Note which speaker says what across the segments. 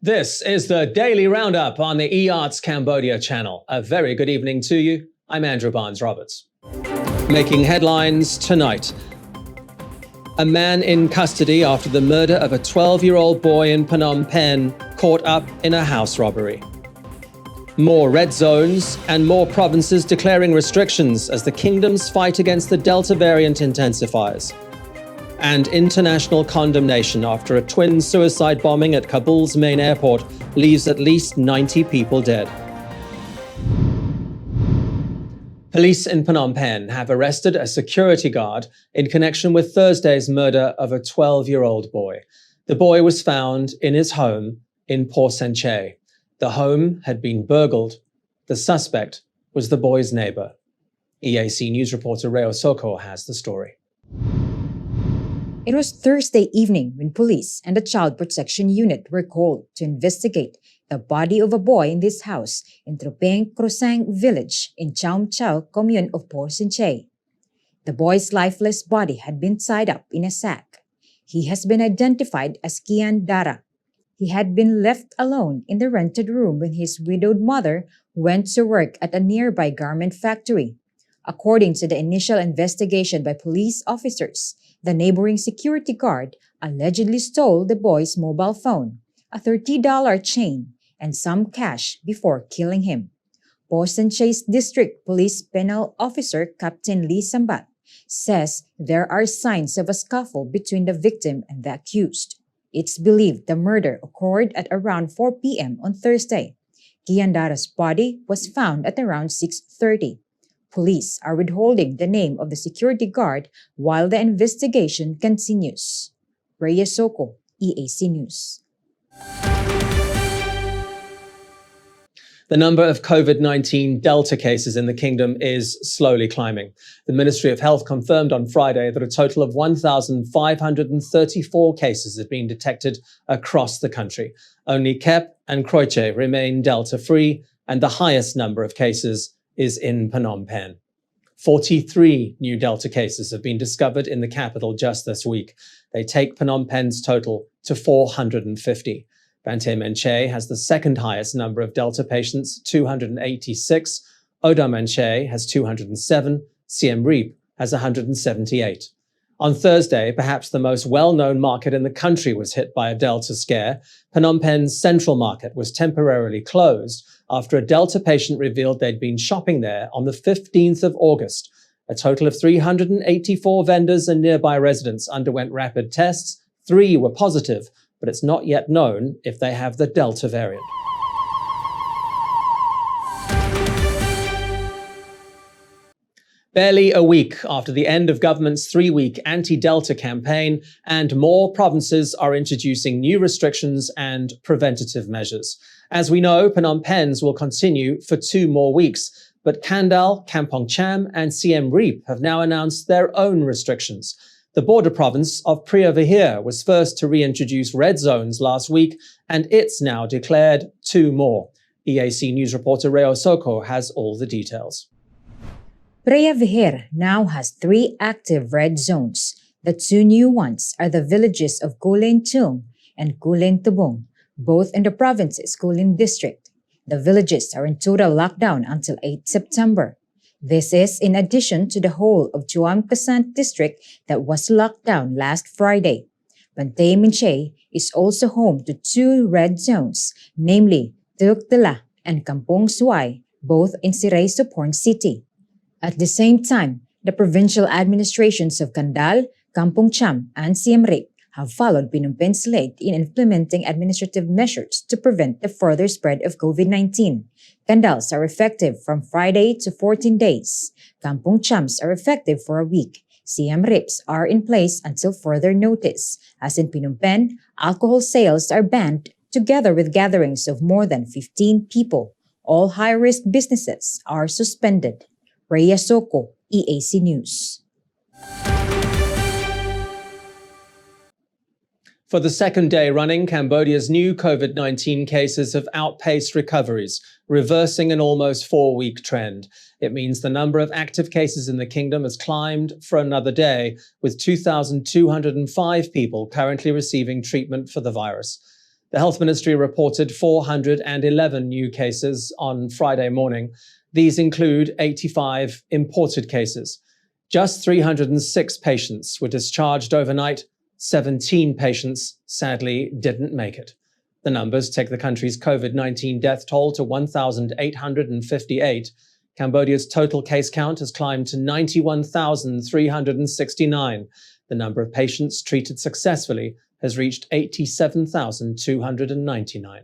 Speaker 1: This is the Daily Roundup on the EAC Cambodia channel. A very good evening to you. I'm Andrew Barnes-Roberts. Making headlines tonight. A man in custody after the murder of a 12-year-old boy in Phnom Penh caught up in a house robbery. More red zones and more provinces declaring restrictions as the kingdom's fight against the Delta variant intensifies. And international condemnation after a twin suicide bombing at Kabul's main airport leaves at least 90 people dead. Police in Phnom Penh have arrested a security guard in connection with Thursday's murder of a 12-year-old boy. The boy was found in his home in Port Sanchez. The home had been burgled. The suspect was the boy's neighbor. EAC News reporter Reo Soko has the story.
Speaker 2: It was Thursday evening when police and the Child Protection Unit were called to investigate the body of a boy in this house in Tropeng Krosang village in Chaum Chau commune of Port Sanchez. The boy's lifeless body had been tied up in a sack. He has been identified as Kian Dara. He had been left alone in the rented room when his widowed mother went to work at a nearby garment factory. According to the initial investigation by police officers, the neighboring security guard allegedly stole the boy's mobile phone, a $30 chain, and some cash before killing him. Port Sanchez District Police Penal Officer Captain Lee Sambat says there are signs of a scuffle between the victim and the accused. It's believed the murder occurred at around 4 p.m. on Thursday. Kiandara's body was found at around 6:30. Police are withholding the name of the security guard while the investigation continues. Rhea Soko, EAC News.
Speaker 1: The number of COVID-19 Delta cases in the kingdom is slowly climbing. The Ministry of Health confirmed on Friday that a total of 1,534 cases have been detected across the country. Only Kep and Croiche remain Delta-free, and the highest number of cases is in Phnom Penh. 43 new Delta cases have been discovered in the capital just this week. They take Phnom Penh's total to 450. Banteay Meanchey has the second highest number of Delta patients, 286. Oda Meanchey has 207. Siem Reap has 178. On Thursday, perhaps the most well-known market in the country was hit by a Delta scare. Phnom Penh's central market was temporarily closed after a Delta patient revealed they'd been shopping there on the 15th of August. A total of 384 vendors and nearby residents underwent rapid tests. 3 were positive, but it's not yet known if they have the Delta variant. Barely a week after the end of government's 3-week anti-Delta campaign, and more provinces are introducing new restrictions and preventative measures. As we know, Phnom Penh's will continue for 2 more weeks, but Kandal, Kampong Cham and Siem Reap have now announced their own restrictions. The border province of Preah Vihear was first to reintroduce red zones last week, and it's now declared 2 more. EAC News reporter Reo Soko has all the details.
Speaker 2: Preah Vihear now has 3 active red zones. The 2 new ones are the villages of Kulin Tung and Kulin Tubong, both in the province's Kulin district. The villages are in total lockdown until 8 September. This is in addition to the whole of Chuam Kasant district that was locked down last Friday. Banteay Meanchey is also home to 2 red zones, namely Tuk Tala and Kampong Suai, both in Siray Suporn City. At the same time, the provincial administrations of Kandal, Kampong Cham, and Siem Reap have followed Phnom Penh's lead in implementing administrative measures to prevent the further spread of COVID-19. Kandals are effective from Friday to 14 days. Kampong Chams are effective for a week. Siem Reaps are in place until further notice. As in Phnom Penh, alcohol sales are banned together with gatherings of more than 15 people. All high-risk businesses are suspended. Rhea Soko, EAC News.
Speaker 1: For the second day running, Cambodia's new COVID-19 cases have outpaced recoveries, reversing an almost 4-week trend. It means the number of active cases in the kingdom has climbed for another day, with 2,205 people currently receiving treatment for the virus. The Health Ministry reported 411 new cases on Friday morning. These include 85 imported cases. Just 306 patients were discharged overnight. 17 patients, sadly, didn't make it. The numbers take the country's COVID-19 death toll to 1,858. Cambodia's total case count has climbed to 91,369. The number of patients treated successfully has reached 87,299.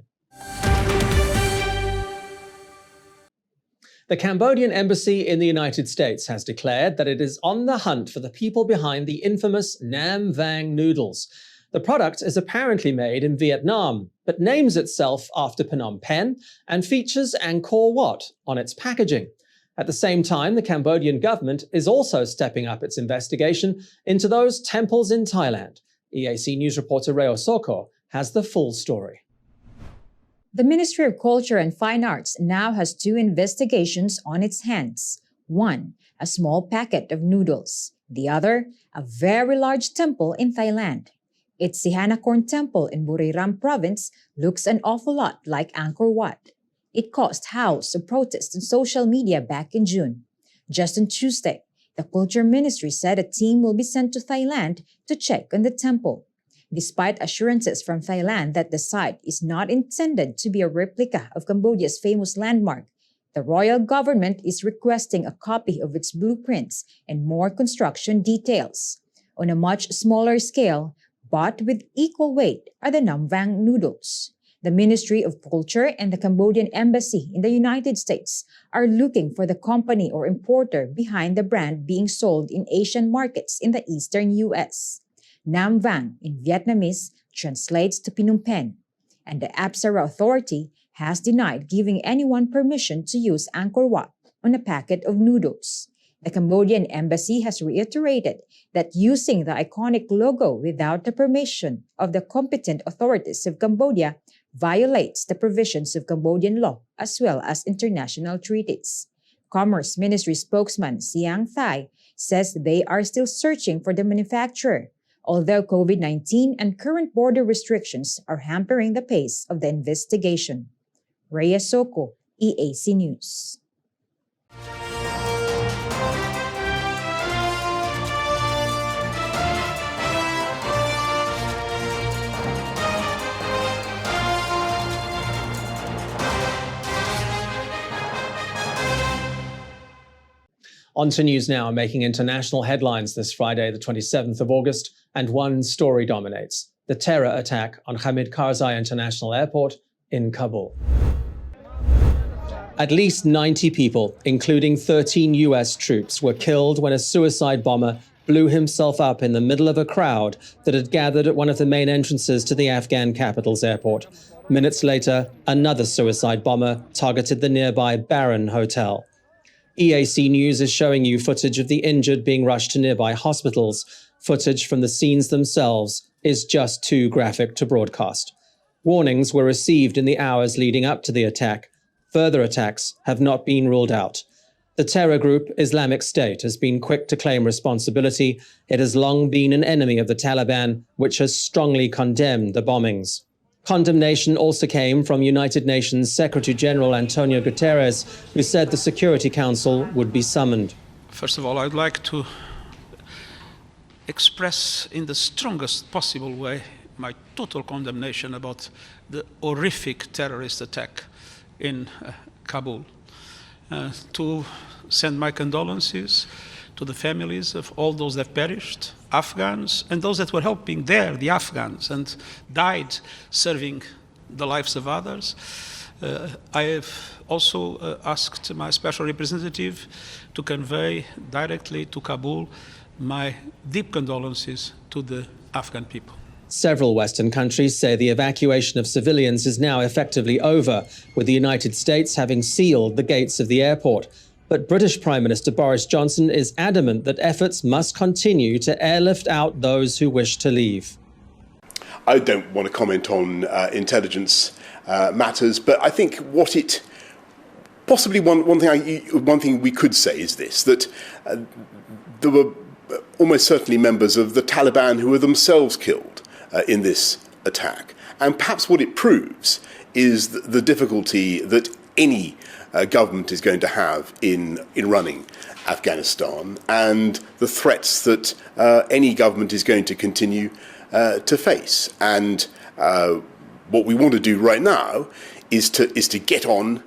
Speaker 1: The Cambodian embassy in the United States has declared that it is on the hunt for the people behind the infamous Nam Vang noodles. The product is apparently made in Vietnam, but names itself after Phnom Penh and features Angkor Wat on its packaging. At the same time, the Cambodian government is also stepping up its investigation into those temples in Thailand. EAC News reporter Reo Soko has the full story.
Speaker 2: The Ministry of Culture and Fine Arts now has 2 investigations on its hands. One, a small packet of noodles. The other, a very large temple in Thailand. Its Sihanoukvort Temple in Buriram province looks an awful lot like Angkor Wat. It caused howls of protest on social media back in June. Just on Tuesday, the Culture Ministry said a team will be sent to Thailand to check on the temple. Despite assurances from Thailand that the site is not intended to be a replica of Cambodia's famous landmark, the royal government is requesting a copy of its blueprints and more construction details. On a much smaller scale, but with equal weight, are the Nam Vang noodles. The Ministry of Culture and the Cambodian Embassy in the United States are looking for the company or importer behind the brand being sold in Asian markets in the eastern U.S. Nam Vang in Vietnamese translates to Phnom Penh, and the Apsara Authority has denied giving anyone permission to use Angkor Wat on a packet of noodles. The Cambodian Embassy has reiterated that using the iconic logo without the permission of the competent authorities of Cambodia violates the provisions of Cambodian law as well as international treaties. Commerce Ministry spokesman Siang Thai says they are still searching for the manufacturer, although COVID-19 and current border restrictions are hampering the pace of the investigation. Rhea Soko, EAC News.
Speaker 1: On to news now, making international headlines this Friday, the 27th of August, and one story dominates: the terror attack on Hamid Karzai International Airport in Kabul. At least 90 people, including 13 US troops, were killed when a suicide bomber blew himself up in the middle of a crowd that had gathered at one of the main entrances to the Afghan capital's airport. Minutes later, another suicide bomber targeted the nearby Baron Hotel. EAC News is showing you footage of the injured being rushed to nearby hospitals. Footage from the scenes themselves is just too graphic to broadcast. Warnings were received in the hours leading up to the attack. Further attacks have not been ruled out. The terror group Islamic State has been quick to claim responsibility. It has long been an enemy of the Taliban, which has strongly condemned the bombings. Condemnation also came from United Nations Secretary-General Antonio Guterres, who said the Security Council would be summoned.
Speaker 3: First of all, I'd like to express in the strongest possible way my total condemnation about the horrific terrorist attack in Kabul. To send my condolences to the families of all those that perished, Afghans, and those that were helping there, the Afghans, and died serving the lives of others. I have also asked my special representative to convey directly to Kabul my deep condolences to the Afghan people.
Speaker 1: Several Western countries say the evacuation of civilians is now effectively over, with the United States having sealed the gates of the airport. But British Prime Minister Boris Johnson is adamant that efforts must continue to airlift out those who wish to leave.
Speaker 4: I don't want to comment on intelligence matters, but I think what it possibly one thing we could say is this: that there were almost certainly members of the Taliban who were themselves killed in this attack, And perhaps what it proves is the difficulty that any government is going to have in running Afghanistan, and the threats that any government is going to continue to face. And what we want to do right now is to get on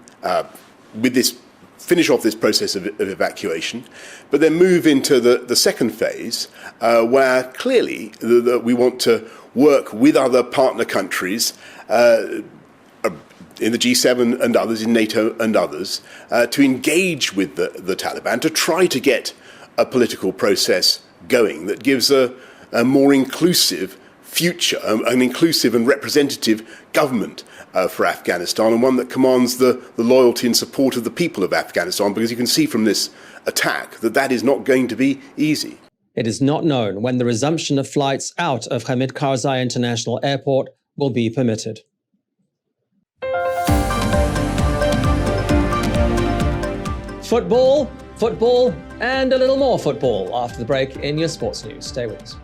Speaker 4: with this, finish off this process of evacuation, but then move into the second phase, where clearly we want to work with other partner countries in the G7 and others, in NATO and others, to engage with the Taliban, to try to get a political process going that gives a more inclusive future, an inclusive and representative government for Afghanistan, and one that commands the loyalty and support of the people of Afghanistan, because you can see from this attack that is not going to be easy.
Speaker 1: It is not known when the resumption of flights out of Hamid Karzai International Airport will be permitted. Football, football, and a little more football after the break in your sports news. Stay with us.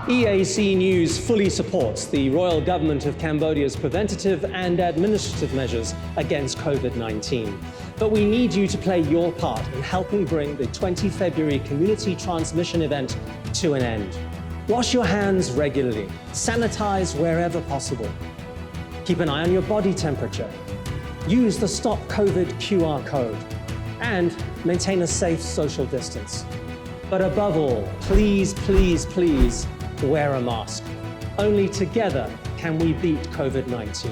Speaker 1: EAC News fully supports the Royal Government of Cambodia's preventative and administrative measures against COVID-19. But we need you to play your part in helping bring the 20 February community transmission event to an end. Wash your hands regularly, sanitize wherever possible. Keep an eye on your body temperature. Use the Stop COVID QR code and maintain a safe social distance. But above all, please, please, please, wear a mask. Only together can we beat COVID-19.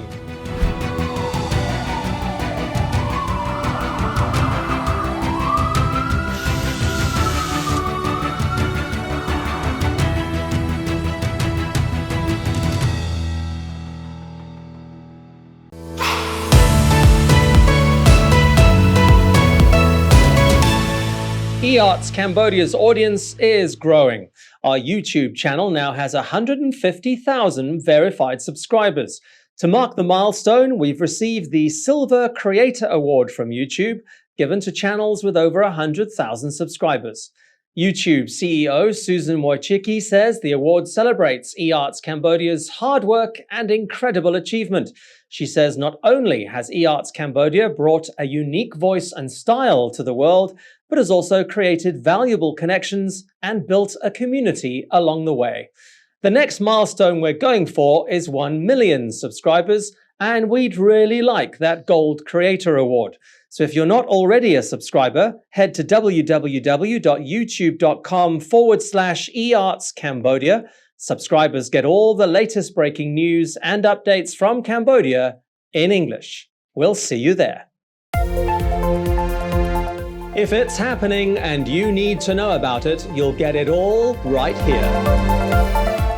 Speaker 1: EART's Cambodia's audience is growing. Our YouTube channel now has 150,000 verified subscribers. To mark the milestone, we've received the Silver Creator Award from YouTube, given to channels with over 100,000 subscribers. YouTube CEO Susan Wojcicki says the award celebrates EART's Cambodia's hard work and incredible achievement. She says not only has EART's Cambodia brought a unique voice and style to the world, but has also created valuable connections and built a community along the way. The next milestone we're going for is 1 million subscribers, and we'd really like that Gold Creator Award. So if you're not already a subscriber, head to www.youtube.com/eartscambodia. Subscribers get all the latest breaking news and updates from Cambodia in English. We'll see you there. If it's happening and you need to know about it, you'll get it all right here.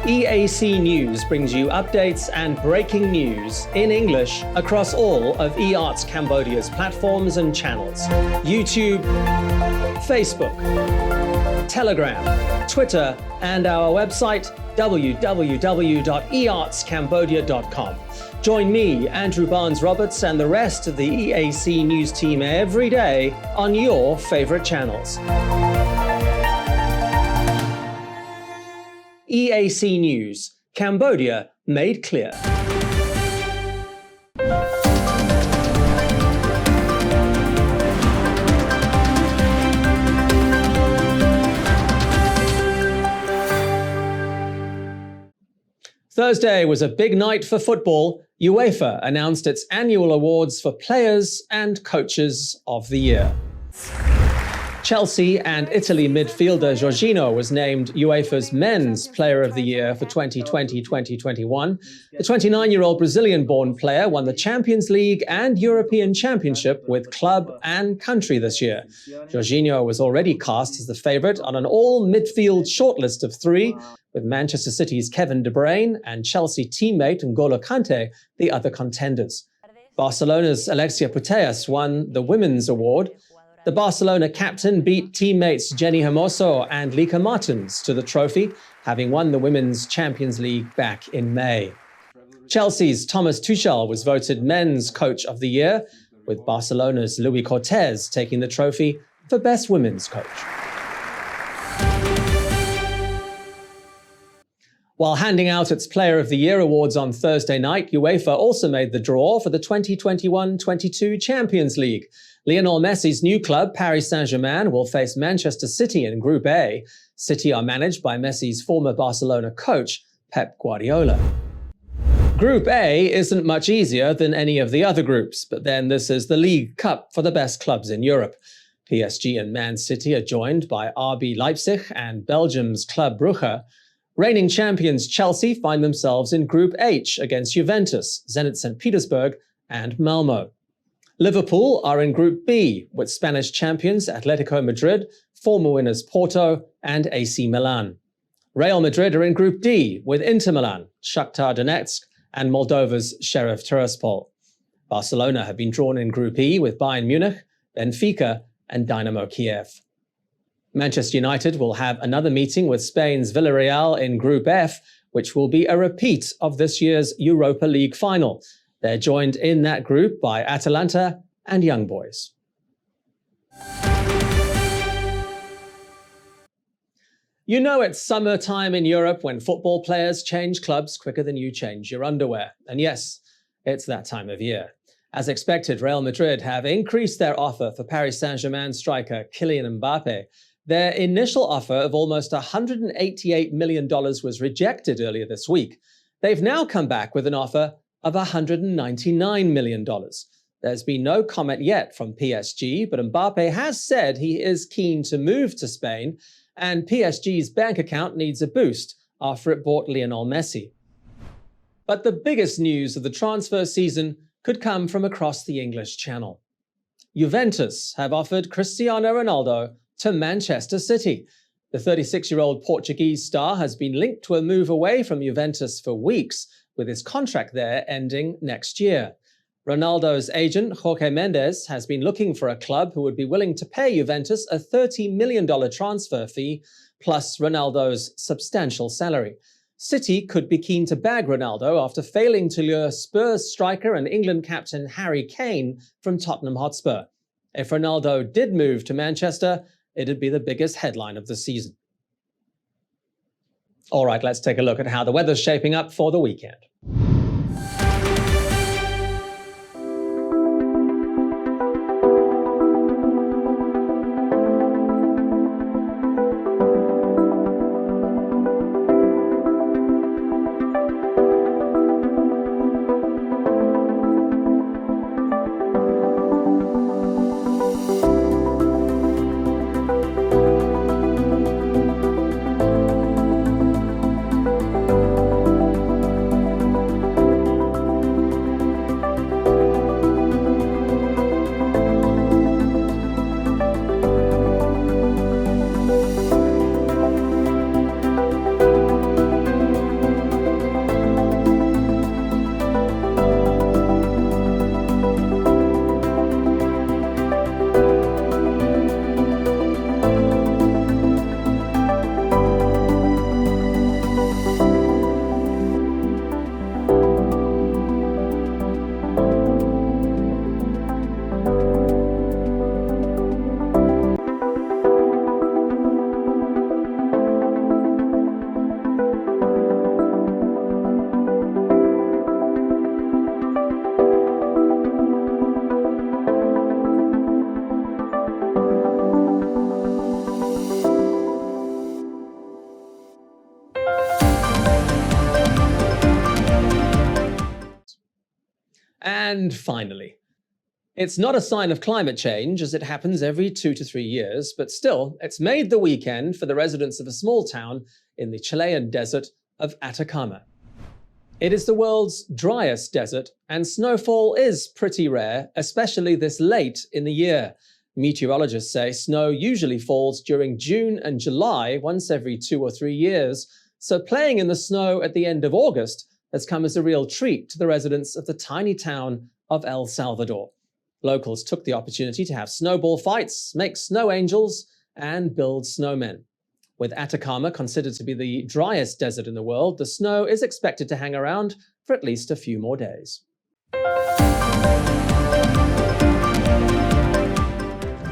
Speaker 1: EAC News brings you updates and breaking news in English across all of EART's Cambodia's platforms and channels: YouTube, Facebook, Telegram, Twitter, and our website www.eartscambodia.com. Join me, Andrew Barnes-Roberts, and the rest of the EAC News team every day on your favorite channels. EAC News, Cambodia made clear. Thursday was a big night for football. UEFA announced its annual awards for Players and Coaches of the Year. Chelsea and Italy midfielder Jorginho was named UEFA's Men's Player of the Year for 2020-2021. The 29-year-old Brazilian-born player won the Champions League and European Championship with club and country this year. Jorginho was already cast as the favourite on an all-midfield shortlist of 3, with Manchester City's Kevin De Bruyne and Chelsea teammate N'Golo Kante the other contenders. Barcelona's Alexia Putellas won the Women's Award. The Barcelona captain beat teammates Jenny Hermoso and Lika Martins to the trophy, having won the Women's Champions League back in May. Chelsea's Thomas Tuchel was voted Men's Coach of the Year, with Barcelona's Luis Cortés taking the trophy for Best Women's Coach. While handing out its Player of the Year awards on Thursday night, UEFA also made the draw for the 2021-22 Champions League. Lionel Messi's new club, Paris Saint-Germain, will face Manchester City in Group A. City are managed by Messi's former Barcelona coach, Pep Guardiola. Group A isn't much easier than any of the other groups, but then this is the League Cup for the best clubs in Europe. PSG and Man City are joined by RB Leipzig and Belgium's Club Brugge. Reigning champions Chelsea find themselves in Group H against Juventus, Zenit St. Petersburg and Malmo. Liverpool are in Group B with Spanish champions Atletico Madrid, former winners Porto and AC Milan. Real Madrid are in Group D with Inter Milan, Shakhtar Donetsk and Moldova's Sheriff Tiraspol. Barcelona have been drawn in Group E with Bayern Munich, Benfica and Dynamo Kiev. Manchester United will have another meeting with Spain's Villarreal in Group F, which will be a repeat of this year's Europa League final. They're joined in that group by Atalanta and Young Boys. You know it's summertime in Europe when football players change clubs quicker than you change your underwear. And yes, it's that time of year. As expected, Real Madrid have increased their offer for Paris Saint-Germain striker Kylian Mbappe. Their initial offer of almost $188 million was rejected earlier this week. They've now come back with an offer of $199 million. There's been no comment yet from PSG, but Mbappe has said he is keen to move to Spain, and PSG's bank account needs a boost after it bought Lionel Messi. But the biggest news of the transfer season could come from across the English Channel. Juventus have offered Cristiano Ronaldo to Manchester City. The 36-year-old Portuguese star has been linked to a move away from Juventus for weeks, with his contract there ending next year. Ronaldo's agent, Jorge Mendes, has been looking for a club who would be willing to pay Juventus a $30 million transfer fee, plus Ronaldo's substantial salary. City could be keen to bag Ronaldo after failing to lure Spurs striker and England captain Harry Kane from Tottenham Hotspur. If Ronaldo did move to Manchester, it'd be the biggest headline of the season. All right, let's take a look at how the weather's shaping up for the weekend. And finally, It's not a sign of climate change, as it happens every 2 to 3 years, but still, it's made the weekend for the residents of a small town in the Chilean desert of Atacama. It is the world's driest desert, and snowfall is pretty rare, especially this late in the year. Meteorologists say snow usually falls during June and July once every 2 or 3 years, so playing in the snow at the end of August has come as a real treat to the residents of the tiny town of El Salvador. Locals took the opportunity to have snowball fights, make snow angels, and build snowmen. With Atacama considered to be the driest desert in the world, the snow is expected to hang around for at least a few more days.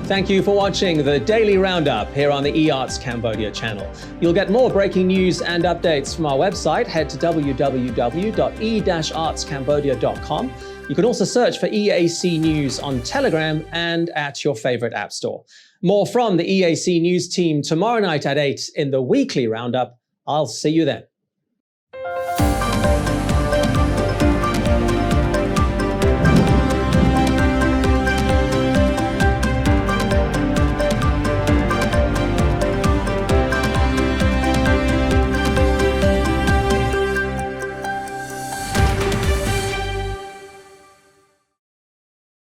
Speaker 1: Thank you for watching the Daily Roundup here on the EARTS Cambodia channel. You'll get more breaking news and updates from our website. Head to www.e-artscambodia.com. You can also search for EAC News on Telegram and at your favorite app store. More from the EAC News team tomorrow night at 8 in the weekly Roundup. I'll see you then.